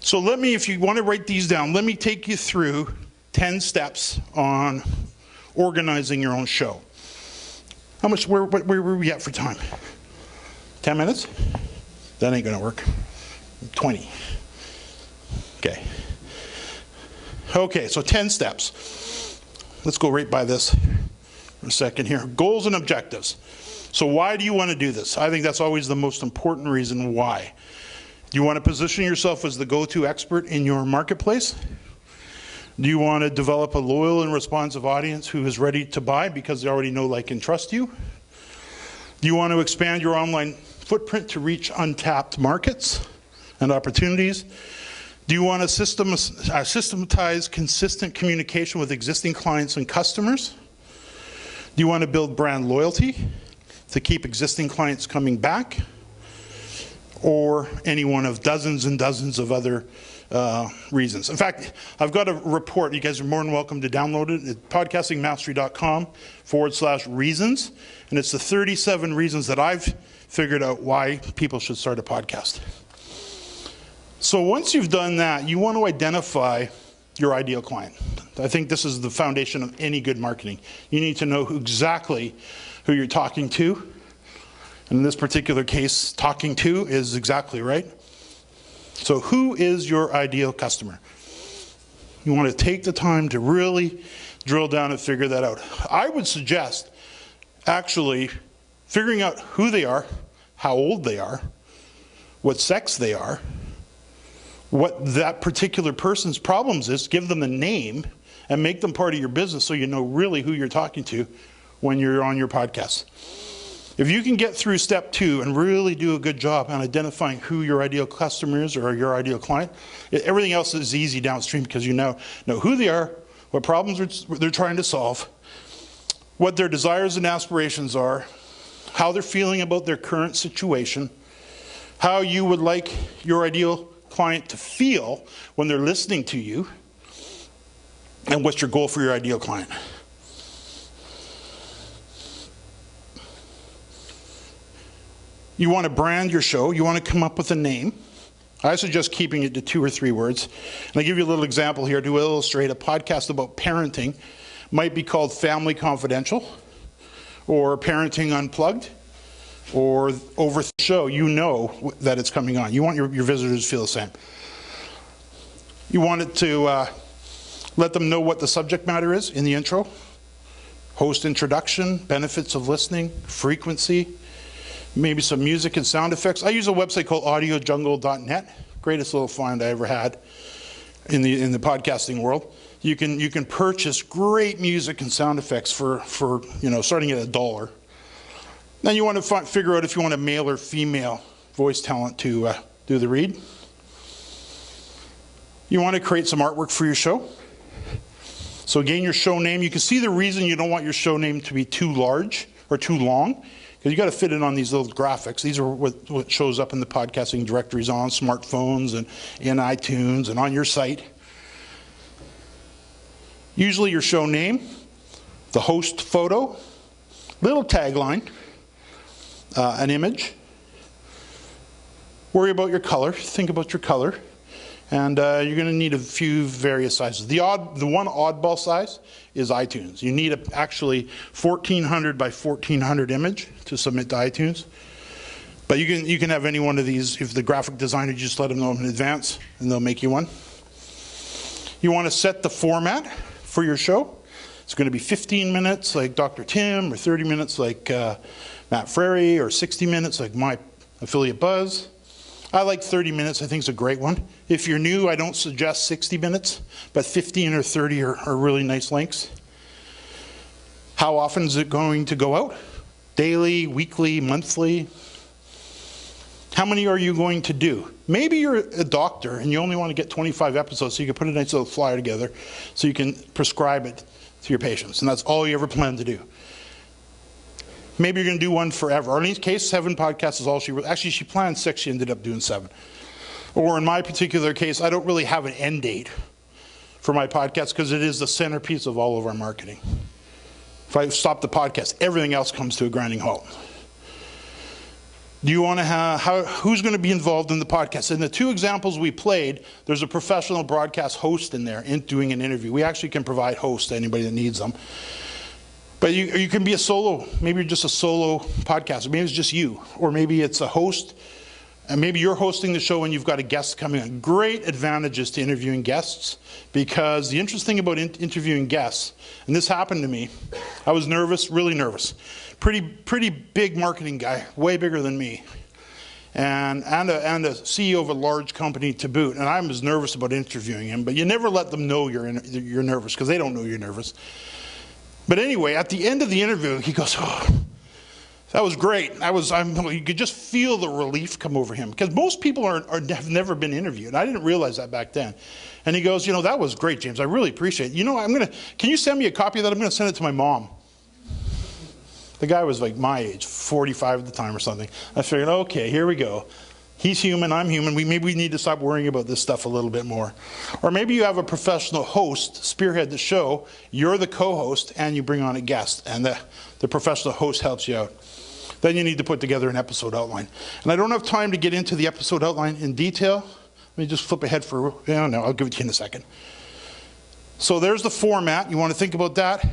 So let me, if you want to write these down, let me take you through 10 steps on organizing your own show. How much, where were we at for time? 10 minutes? That ain't gonna work. 20. Okay. Okay, so 10 steps. Let's go right by this for a second here. Goals and objectives. So why do you want to do this? I think that's always the most important reason why. Do you want to position yourself as the go-to expert in your marketplace? Do you want to develop a loyal and responsive audience who is ready to buy because they already know, like, and trust you? Do you want to expand your online footprint to reach untapped markets and opportunities? Do you want to systematize consistent communication with existing clients and customers? Do you want to build brand loyalty to keep existing clients coming back? Or any one of dozens and dozens of other reasons. In fact, I've got a report. You guys are more than welcome to download it at podcastingmastery.com/reasons. And it's the 37 reasons that I've figured out why people should start a podcast. So once you've done that, you want to identify your ideal client. I think this is the foundation of any good marketing. You need to know exactly who you're talking to. And in this particular case, talking to is exactly right. So who is your ideal customer? You want to take the time to really drill down and figure that out. I would suggest actually figuring out who they are, how old they are, what sex they are, what that particular person's problems is, give them a name, and make them part of your business so you know really who you're talking to when you're on your podcast. If you can get through step 2 and really do a good job on identifying who your ideal customer is or your ideal client, everything else is easy downstream because you know who they are, what problems they're trying to solve, what their desires and aspirations are, how they're feeling about their current situation, how you would like your ideal client to feel when they're listening to you, and what's your goal for your ideal client. You want to brand your show. You want to come up with a name. I suggest keeping it to 2 or 3 words. And I'll give you a little example here to illustrate. A podcast about parenting might be called Family Confidential or Parenting Unplugged or Over the Show. You know that it's coming on. You want your visitors to feel the same. You want it to let them know what the subject matter is in the intro. Host introduction, benefits of listening, frequency, maybe some music and sound effects. I use a website called audiojungle.net. Greatest little find I ever had in the podcasting world. You can purchase great music and sound effects for starting at $1. Then you want to figure out if you want a male or female voice talent to do the read. You want to create some artwork for your show. So again, your show name. You can see the reason you don't want your show name to be too large or too long. Because you got to fit it on these little graphics. These are what shows up in the podcasting directories on smartphones and in iTunes and on your site. Usually your show name, the host photo, little tagline, an image. Worry about your color. Think about your color. And you're going to need a few various sizes. The one oddball size is iTunes. You need actually 1400 by 1400 image to submit to iTunes. But you can have any one of these. If the graphic designer, just let them know in advance, and they'll make you one. You want to set the format for your show. It's going to be 15 minutes like Dr. Tim, or 30 minutes like Matt Frary, or 60 minutes like my affiliate Buzz. I like 30 minutes. I think it's a great one. If you're new, I don't suggest 60 minutes, but 15 or 30 are really nice lengths. How often is it going to go out? Daily, weekly, monthly? How many are you going to do? Maybe you're a doctor and you only want to get 25 episodes, so you can put a nice little flyer together so you can prescribe it to your patients, and that's all you ever plan to do. Maybe you're going to do one forever. Arlene's case, 7 podcasts is all she... Actually, she planned 6. She ended up doing 7. Or in my particular case, I don't really have an end date for my podcast because it is the centerpiece of all of our marketing. If I stop the podcast, everything else comes to a grinding halt. Do you want to have, who's going to be involved in the podcast? In the two examples we played, there's a professional broadcast host in there doing an interview. We actually can provide hosts to anybody that needs them. But you can be a solo, maybe you're just a solo podcaster. Maybe it's just you, or maybe it's a host, and maybe you're hosting the show and you've got a guest coming on. Great advantages to interviewing guests, because the interesting about interviewing guests, and this happened to me, I was nervous, really nervous. Pretty big marketing guy, way bigger than me, and a CEO of a large company to boot. And I was nervous about interviewing him, but you never let them know you're nervous, because they don't know you're nervous. But anyway, at the end of the interview, he goes, "Oh, that was great." You could just feel the relief come over him, because most people have never been interviewed. I didn't realize that back then. And he goes, "That was great, James. I really appreciate it. Can you send me a copy of that? I'm going to send it to my mom." The guy was like my age, 45 at the time or something. I figured, okay, here we go. He's human, I'm human. Maybe we need to stop worrying about this stuff a little bit more. Or maybe you have a professional host spearhead the show. You're the co-host, and you bring on a guest, and the professional host helps you out. Then you need to put together an episode outline. And I don't have time to get into the episode outline in detail. Let me just flip ahead I'll give it to you in a second. So there's the format. You want to think about that.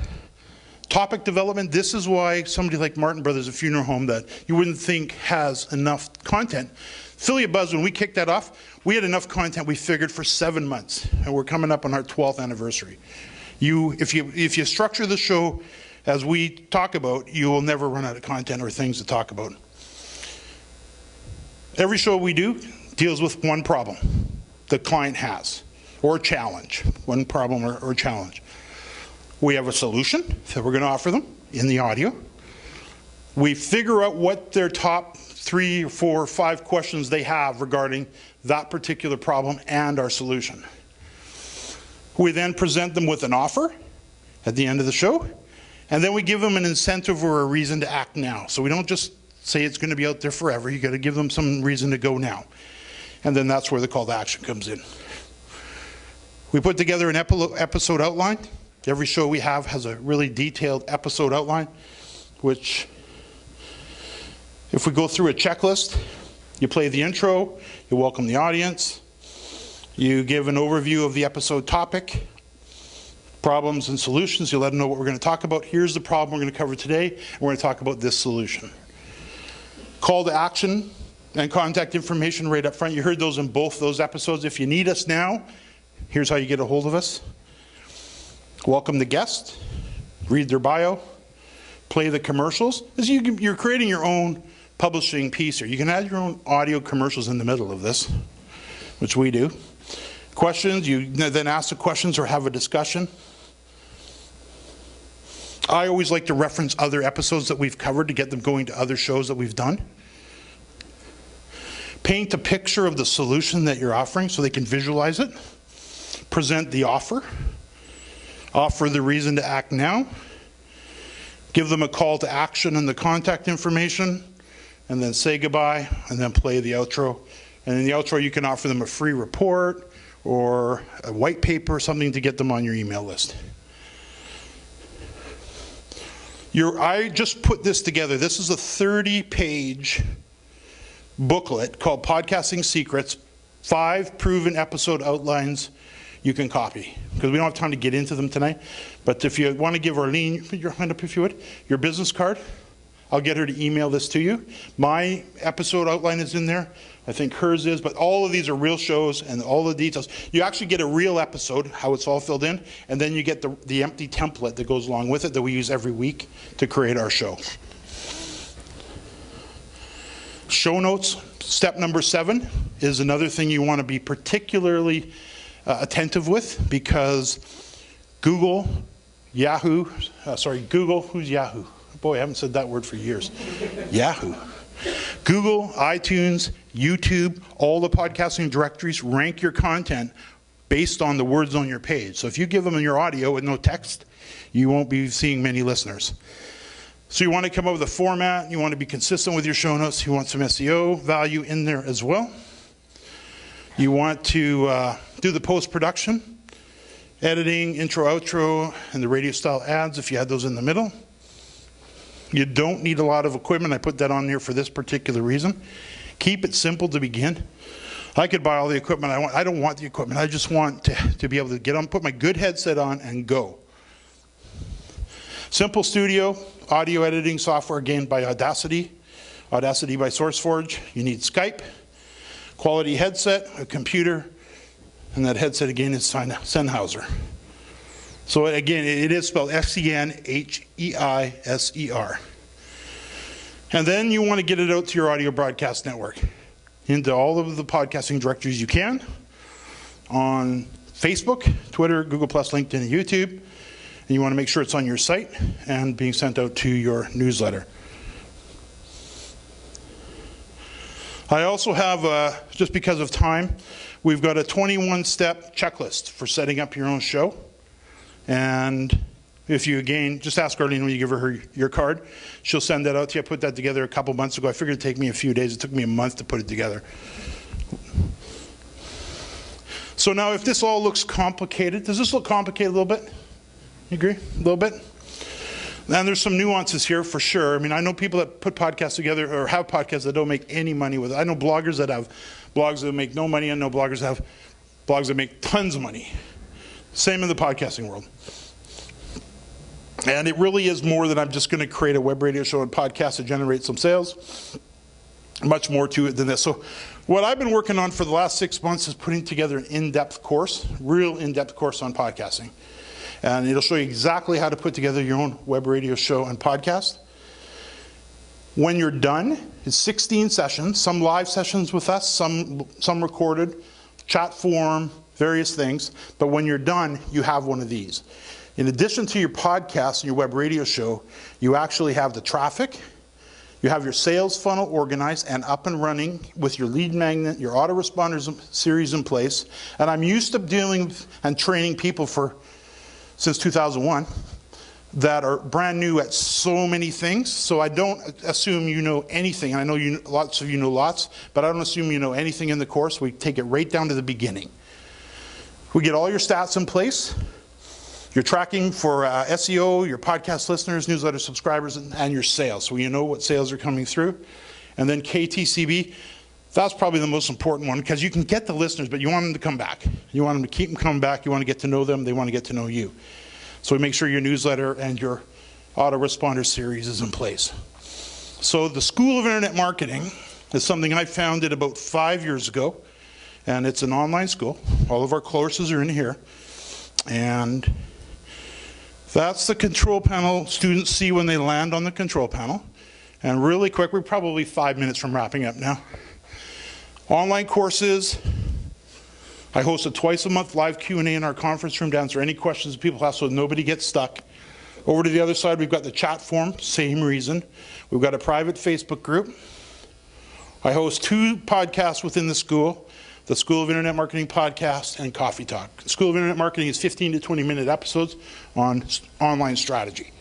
Topic development. This is why somebody like Martin Brothers, a funeral home that you wouldn't think has enough content. Affiliate Buzz, when we kicked that off, we had enough content we figured for 7 months, and we're coming up on our 12th anniversary. If you structure the show as we talk about, you will never run out of content or things to talk about. Every show we do deals with one problem the client has, or challenge. One problem or challenge. We have a solution that we're going to offer them in the audio. We figure out what their top 3 or 4 or 5 questions they have regarding that particular problem and our solution. We then present them with an offer at the end of the show, and then we give them an incentive or a reason to act now. So we don't just say it's going to be out there forever. You got to give them some reason to go now. And then that's where the call to action comes in. We put together an episode outline. Every show we have has a really detailed episode outline, which, if we go through a checklist, you play the intro, you welcome the audience, you give an overview of the episode topic, problems and solutions, you let them know what we're going to talk about. Here's the problem we're going to cover today, and we're going to talk about this solution. Call to action and contact information right up front. You heard those in both those episodes. If you need us now, here's how you get a hold of us. Welcome the guest, read their bio, play the commercials. You're creating your own publishing piece here. You can add your own audio commercials in the middle of this, which we do. Questions, you then ask the questions or have a discussion. I always like to reference other episodes that we've covered to get them going to other shows that we've done. Paint a picture of the solution that you're offering so they can visualize it. Present the offer. Offer the reason to act now. Give them a call to action and the contact information, and then say goodbye, and then play the outro. And in the outro, you can offer them a free report or a white paper, something to get them on your email list. I just put this together. This is a 30-page booklet called Podcasting Secrets, 5 proven episode outlines you can copy, because we don't have time to get into them tonight. But if you want to give Arlene, put your hand up if you would, your business card, I'll get her to email this to you. My episode outline is in there. I think hers is, but all of these are real shows and all the details. You actually get a real episode, how it's all filled in, and then you get the empty template that goes along with it that we use every week to create our show. Show notes, step number 7 is another thing you want to be particularly attentive with, because Google, who's Yahoo? Boy, I haven't said that word for years. Yahoo. Google, iTunes, YouTube, all the podcasting directories rank your content based on the words on your page. So if you give them your audio with no text, you won't be seeing many listeners. So you want to come up with a format, you want to be consistent with your show notes, you want some SEO value in there as well. You want to do the post-production, editing, intro, outro, and the radio style ads if you had those in the middle. You don't need a lot of equipment. I put that on there for this particular reason. Keep it simple to begin. I could buy all the equipment I want. I don't want the equipment. I just want to be able to get on, put my good headset on and go. Simple Studio, audio editing software, again by Audacity. Audacity by SourceForge. You need Skype, quality headset, a computer, and that headset again is Sennheiser. So again, it is spelled Sennheiser. And then you want to get it out to your audio broadcast network, into all of the podcasting directories you can, on Facebook, Twitter, Google+, LinkedIn, and YouTube. And you want to make sure it's on your site and being sent out to your newsletter. I also have, just because of time, we've got a 21-step checklist for setting up your own show. And if you, again, just ask Arlene when you give her your card. She'll send that out to you. I put that together a couple months ago. I figured it'd take me a few days. It took me a month to put it together. So now if this all looks complicated, does this look complicated a little bit? You agree? A little bit? And there's some nuances here for sure. I mean, I know people that put podcasts together or have podcasts that don't make any money with it. I know bloggers that have blogs that make no money. I know bloggers that have blogs that make tons of money. Same in the podcasting world. And it really is more than I'm just going to create a web radio show and podcast to generate some sales. Much more to it than this. So what I've been working on for the last 6 months is putting together an in-depth course, real in-depth course on podcasting. And it'll show you exactly how to put together your own web radio show and podcast. When you're done, it's 16 sessions, some live sessions with us, some recorded, chat forum, various things. But when you're done, you have one of these. In addition to your podcast and your web radio show, you actually have the traffic, you have your sales funnel organized and up and running with your lead magnet, your autoresponders series in place. And I'm used to dealing and training people since 2001 that are brand new at so many things. So I don't assume you know anything. I know lots of you know lots, but I don't assume you know anything in the course. We take it right down to the beginning. We get all your stats in place. Your tracking for SEO, your podcast listeners, newsletter subscribers, and your sales. So you know what sales are coming through. And then KTCB, that's probably the most important one because you can get the listeners, but you want them to come back. You want them to keep them coming back. You want to get to know them. They want to get to know you. So we make sure your newsletter and your autoresponder series is in place. So the School of Internet Marketing is something I founded about 5 years ago. And it's an online school. All of our courses are in here. And that's the control panel students see when they land on the control panel. And really quick, we're probably 5 minutes from wrapping up now. Online courses. I host a twice a month live Q&A in our conference room to answer any questions people have so nobody gets stuck. Over to the other side, we've got the chat forum, same reason. We've got a private Facebook group. I host 2 podcasts within the school. The School of Internet Marketing podcast and Coffee Talk. The School of Internet Marketing is 15 to 20-minute episodes on online strategy.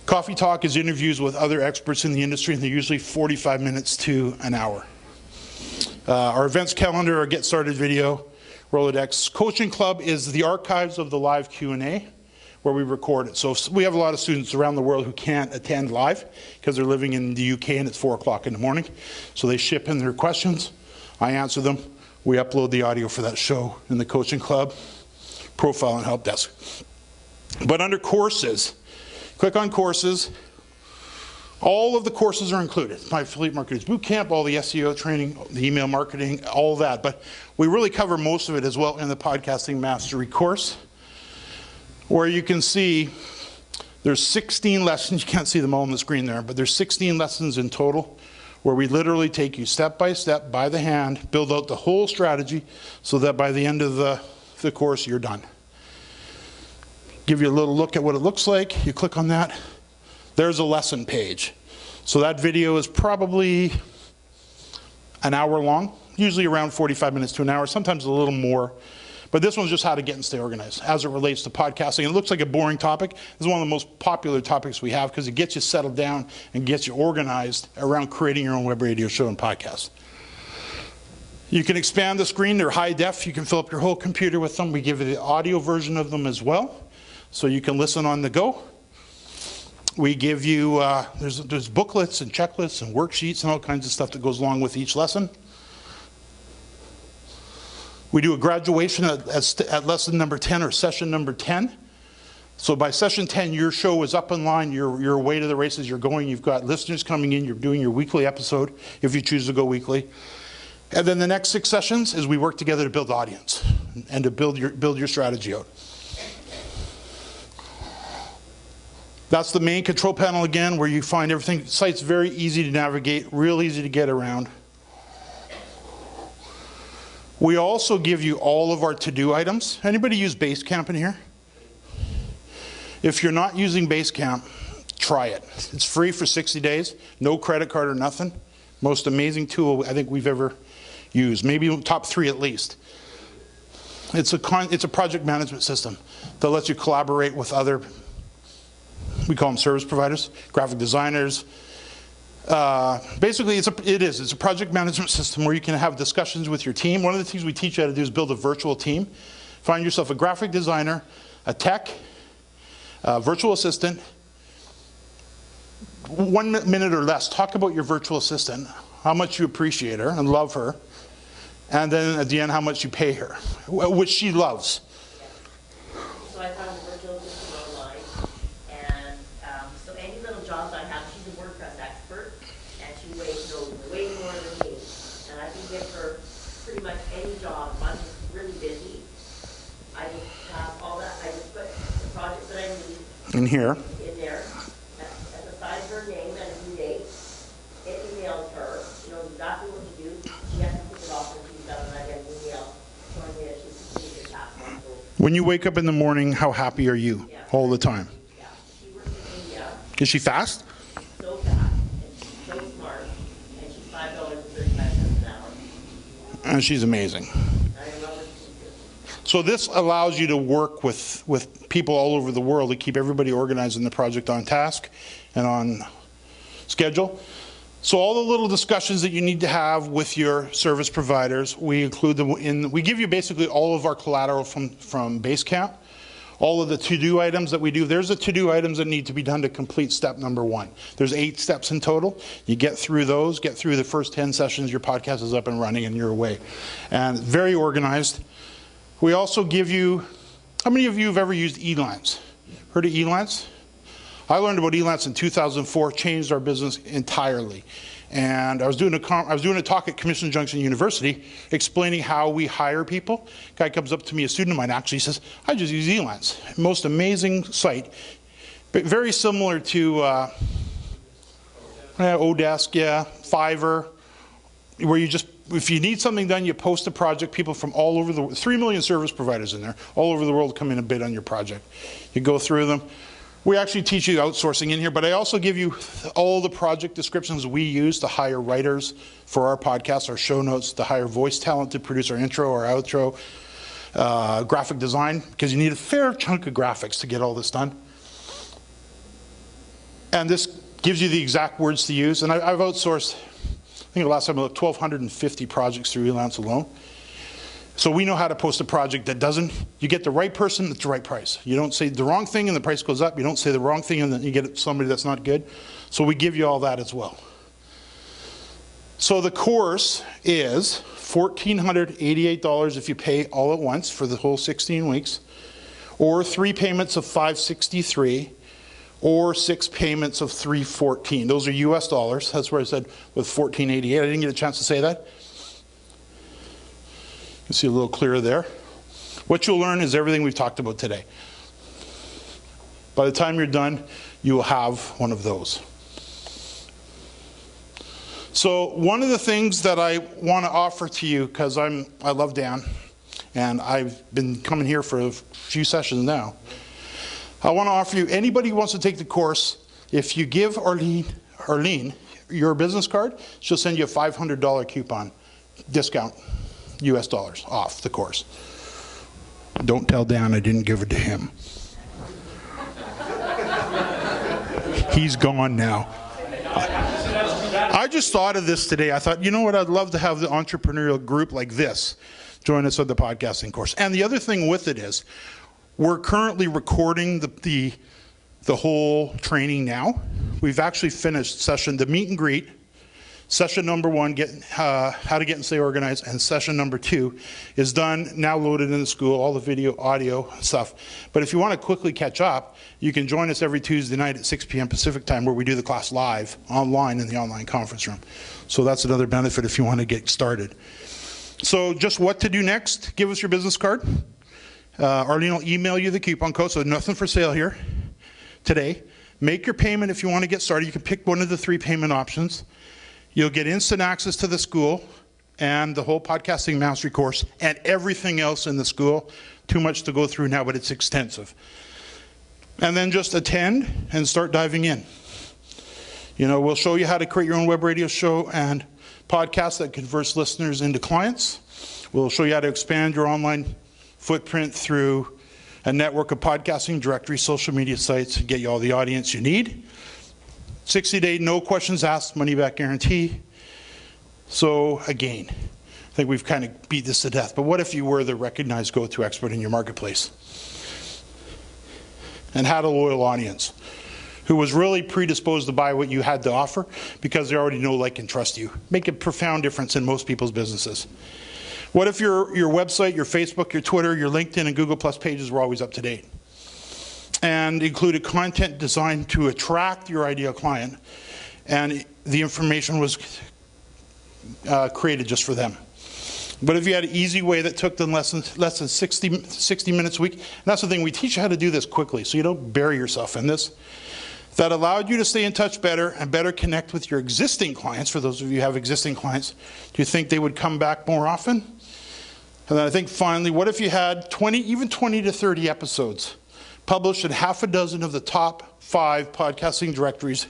Coffee Talk is interviews with other experts in the industry, and they're usually 45 minutes to an hour. Our events calendar, our Get Started video, Rolodex. Coaching Club is the archives of the live Q&A where we record it. So we have a lot of students around the world who can't attend live because they're living in the UK and it's 4 o'clock in the morning. So they ship in their questions. I answer them. We upload the audio for that show in the Coaching Club, profile and help desk. But under courses, click on courses. All of the courses are included. My Affiliate Marketers Bootcamp, all the SEO training, the email marketing, all that. But we really cover most of it as well in the Podcasting Mastery course, where you can see there's 16 lessons. You can't see them all on the screen there, but there's 16 lessons in total, where we literally take you step by step, by the hand, build out the whole strategy so that by the end of the course, you're done. Give you a little look at what it looks like. You click on that. There's a lesson page. So that video is probably an hour long, usually around 45 minutes to an hour, sometimes a little more. But this one's just how to get and stay organized as it relates to podcasting. It looks like a boring topic. This is one of the most popular topics we have because it gets you settled down and gets you organized around creating your own web radio show and podcast. You can expand the screen. They're high def. You can fill up your whole computer with them. We give you the audio version of them as well, so you can listen on the go. We give you, there's booklets and checklists and worksheets and all kinds of stuff that goes along with each lesson. We do a graduation at lesson number 10 or session number 10. So by session 10, your show is up in line, you're away to the races, you're going, you've got listeners coming in, you're doing your weekly episode, if you choose to go weekly. And then the next 6 sessions is we work together to build the audience and to build your strategy out. That's the main control panel again, where you find everything. The site's very easy to navigate, real easy to get around. We also give you all of our to-do items. Anybody use Basecamp in here? If you're not using Basecamp, try it. It's free for 60 days, no credit card or nothing. Most amazing tool I think we've ever used, maybe top 3 at least. It's a project management system that lets you collaborate with other, we call them service providers, graphic designers. Basically, it's a project management system where you can have discussions with your team. One of the things we teach you how to do is build a virtual team. Find yourself a graphic designer, a tech, virtual assistant. 1 minute or less, talk about your virtual assistant, how much you appreciate her and love her, and then at the end, how much you pay her, which she loves. So I found a virtual assistant online, and so any little jobs I have, she's a WordPress expert, and she knows way more than me, and I can give her pretty much any job. If I'm just really busy, I just have all that. I just put the projects that I need In here. in there, at the side of her name and a due date. It emails her. She knows exactly what to do. She has to pick it off when she's done, and I get an email showing me that she's completed the task. When you wake up in the morning, how happy are you? Yeah. All the time? Yeah, she works in India. Is she fast? So fast, and she's so smart, and she's $5.35 an hour. And she's amazing. I love her. So this allows you to work with people all over the world to keep everybody organized in the project on task and on schedule. So all the little discussions that you need to have with your service providers, we include them we give you basically all of our collateral from Basecamp. All of the to-do items that we do, there's the to-do items that need to be done to complete step number 1. There's 8 steps in total. You get through those, get through the first 10 sessions, your podcast is up and running and you're away. And very organized. We also give you, how many of you have ever used Elance? Heard of Elance? I learned about Elance in 2004, changed our business entirely. And I was doing a talk at Commission Junction University explaining how we hire people. Guy comes up to me, a student of mine actually says, I just use Elance. Most amazing site, but very similar to Odesk, yeah, Fiverr, where you just, if you need something done, you post a project, people from all over the world, 3 million service providers in there, all over the world come in and bid on your project. You go through them. We actually teach you outsourcing in here, but I also give you all the project descriptions we use to hire writers for our podcast, our show notes, to hire voice talent to produce our intro, our outro, graphic design, because you need a fair chunk of graphics to get all this done. And this gives you the exact words to use. And I've outsourced, I think the last time I looked, 1,250 projects through Elance alone. So we know how to post a project that doesn't, you get the right person at the right price. You don't say the wrong thing and the price goes up. You don't say the wrong thing and then you get somebody that's not good. So we give you all that as well. So the course is $1,488 if you pay all at once for the whole 16 weeks, or 3 payments of $563, or 6 payments of $314. Those are US dollars. That's where I said with $1,488. I didn't get a chance to say that. You see a little clearer there. What you'll learn is everything we've talked about today. By the time you're done, you will have one of those. So one of the things that I want to offer to you, because I love Dan, and I've been coming here for a few sessions now, I want to offer you, anybody who wants to take the course, if you give Arlene your business card, she'll send you a $500 coupon discount. US dollars off the course. Don't tell Dan I didn't give it to him. He's gone now. I just thought of this today. I thought, you know what, I'd love to have the entrepreneurial group like this join us on the podcasting course. And the other thing with it is, we're currently recording the the whole training now. We've actually finished the meet and greet. Session number 1, how to get and stay organized, and session number 2 is done, now loaded in the school, all the video, audio stuff. But if you want to quickly catch up, you can join us every Tuesday night at 6 p.m. Pacific time, where we do the class live online in the online conference room. So that's another benefit if you want to get started. So just what to do next, give us your business card. Arlene will email you the coupon code, so nothing for sale here today. Make your payment if you want to get started. You can pick one of the 3 payment options. You'll get instant access to the school and the whole podcasting mastery course and everything else in the school. Too much to go through now, but it's extensive. And then just attend and start diving in. You know, we'll show you how to create your own web radio show and podcast that converts listeners into clients. We'll show you how to expand your online footprint through a network of podcasting directories, social media sites, and get you all the audience you need. 60-day, no questions asked, money-back guarantee. So again, I think we've kind of beat this to death, but what if you were the recognized go-to expert in your marketplace and had a loyal audience who was really predisposed to buy what you had to offer because they already know, like, and trust you? Make a profound difference in most people's businesses. What if your website, your Facebook, your Twitter, your LinkedIn, and Google Plus pages were always up to date and included content designed to attract your ideal client, and the information was created just for them? But if you had an easy way that took them less than 60 minutes a week, and that's the thing, we teach you how to do this quickly so you don't bury yourself in this, that allowed you to stay in touch better and better connect with your existing clients. For those of you who have existing clients, do you think they would come back more often? And then I think finally, what if you had even 20 to 30 episodes published in half a dozen of the top 5 podcasting directories,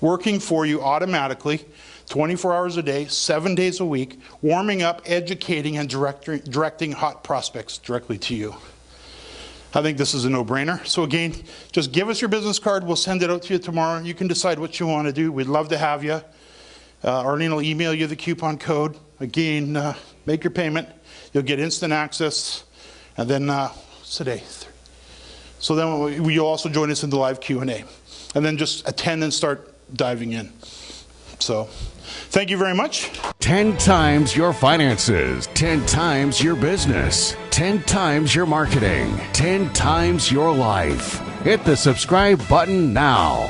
working for you automatically, 24 hours a day, 7 days a week, warming up, educating, and directing hot prospects directly to you? I think this is a no-brainer. So again, just give us your business card. We'll send it out to you tomorrow. You can decide what you want to do. We'd love to have you. Arlene will email you the coupon code. Again, make your payment. You'll get instant access. And then, what's today? So then you'll also join us in the live Q&A. And then just attend and start diving in. So thank you very much. 10 times your finances, 10 times your business, 10 times your marketing, 10 times your life. Hit the subscribe button now.